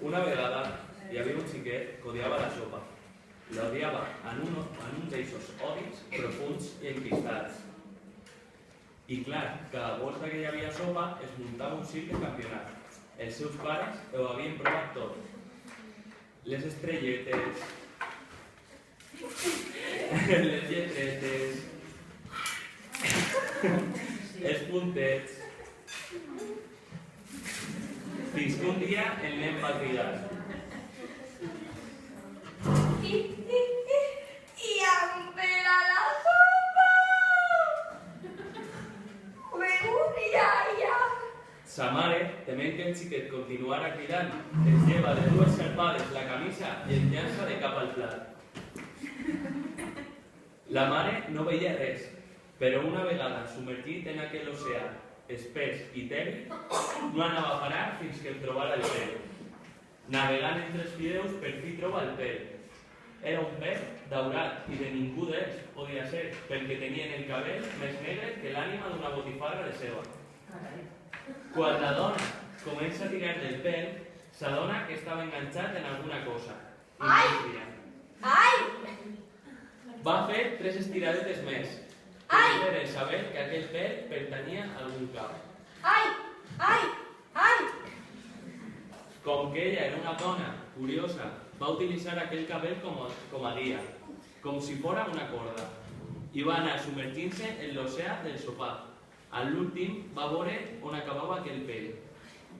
Una vegada hi havia un xiquet que odiava la sopa. L'odiava en un d'eixos odis profuns i enquistats. I clar, cada volta que hi havia sopa es muntava un circ de campionat. Els seus pares ho havien provat tot. Les estrelletes, les lletretes, els puntets, fins que un dia el nen va cridar. I em pela la sopa! Un iaia! Sa mare, tement que el xiquet continuara cridant, es lleva de dues serpades la camisa i el llança de cap al plat. La mare no veia res, però una vegada submergit en aquell oceà espès i tèbid, no anava a parar fins que el trobara el pèl. Navegant entre els fideus, per fi troba el pèl. Era un pèl daurat i de ningú d'ells podia ser, perquè tenien el cabell més negre que l'ànima d'una botifarra de ceba. Quan la dona comença a tirar del pèl, s'adona que estava enganxat en alguna cosa. Ai! Va fer 3 estiradetes més. Per saber que aquell pèl pertanyia a algun cap. Ai! Com que ella era una dona curiosa, va utilitzar aquell cabell com a guia, com si fora una corda, i va anar submergint-se en l'oceà del sopar. A l'últim va veure on acabava aquell pèl,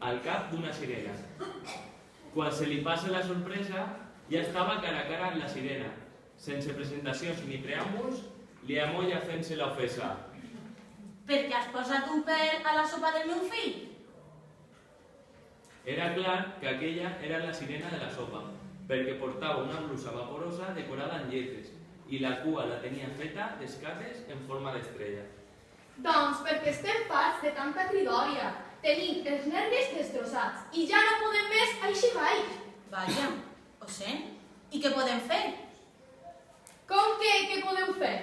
al cap d'una sirena. Quan se li passa la sorpresa, ja estava cara a cara amb la sirena. Sense presentacions ni preàmbuls, li amolla fent-se l'ofesa. Per què has posat un pèl a la sopa del meu fill? Era clar que aquella era la sirena de la sopa, perquè portava una blusa vaporosa decorada en lletres i la cua la tenia feta d'escates en forma d'estrella. Doncs perquè estem farts de tanta cridòria. Tenim els nervis destrossats i ja no podem més així baix. Vaja, ho sent. I què podem fer? Com que què podeu fer?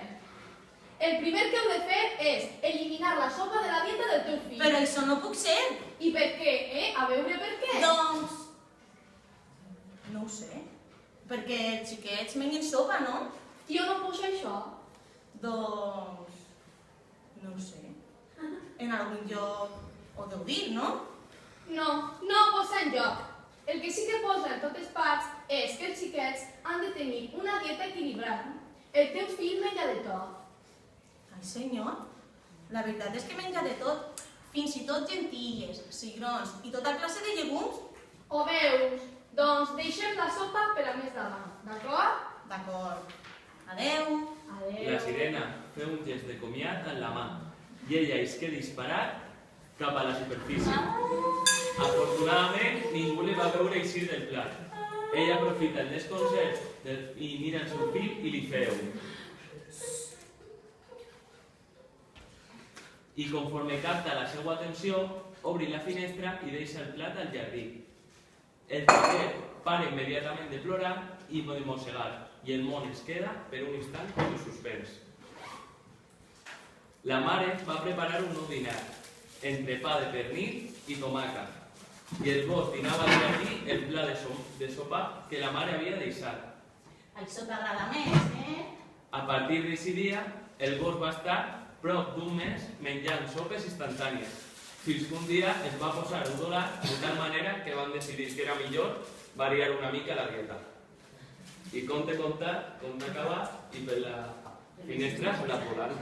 El primer que heu de fer és eliminar la sopa de la dieta del teu fill. Però això no puc ser. I per què, A veure per què. Doncs... no ho sé. Perquè els xiquets mengen sopa, no? Jo no poso això. Doncs... no ho sé. En algun lloc ho deu dir, no? No posa enlloc. El que sí que posa en totes parts és que els xiquets han de tenir una dieta equilibrada. El teu fill menja de tot. Ai, senyor, la veritat és que menja de tot, fins i tot lentilles, cigrons i tota classe de llegums. Ho veus? Doncs deixem la sopa per a més demà, d'acord? D'acord. Adeu. La sirena fa un gest de comiat amb la mà i ella isqué disparat cap a la superfície. Afortunadament, ningú li va veure eixir del plat. Ella aprofita el desconcert i mira el seu fill i li feu. I conforme capta la seva atenció, obri la finestra i deixa el plat al jardí. El xiquet para immediatament de plorar i de mossegar, i el món es queda per un instant en suspens. La mare va preparar un nou dinar, entrepà de pernil i tomaca, i el gos dinava al jardí el pla de sopa que la mare havia deixat. Això t'agrada més, A partir d'aquest dia, el gos va estar prop d'un mes menjant sopes instantànies, fins que un dia es va posar udolat de tal manera que van decidir que era millor variar una mica la dieta. I conte acabat i per la finestra se la poden.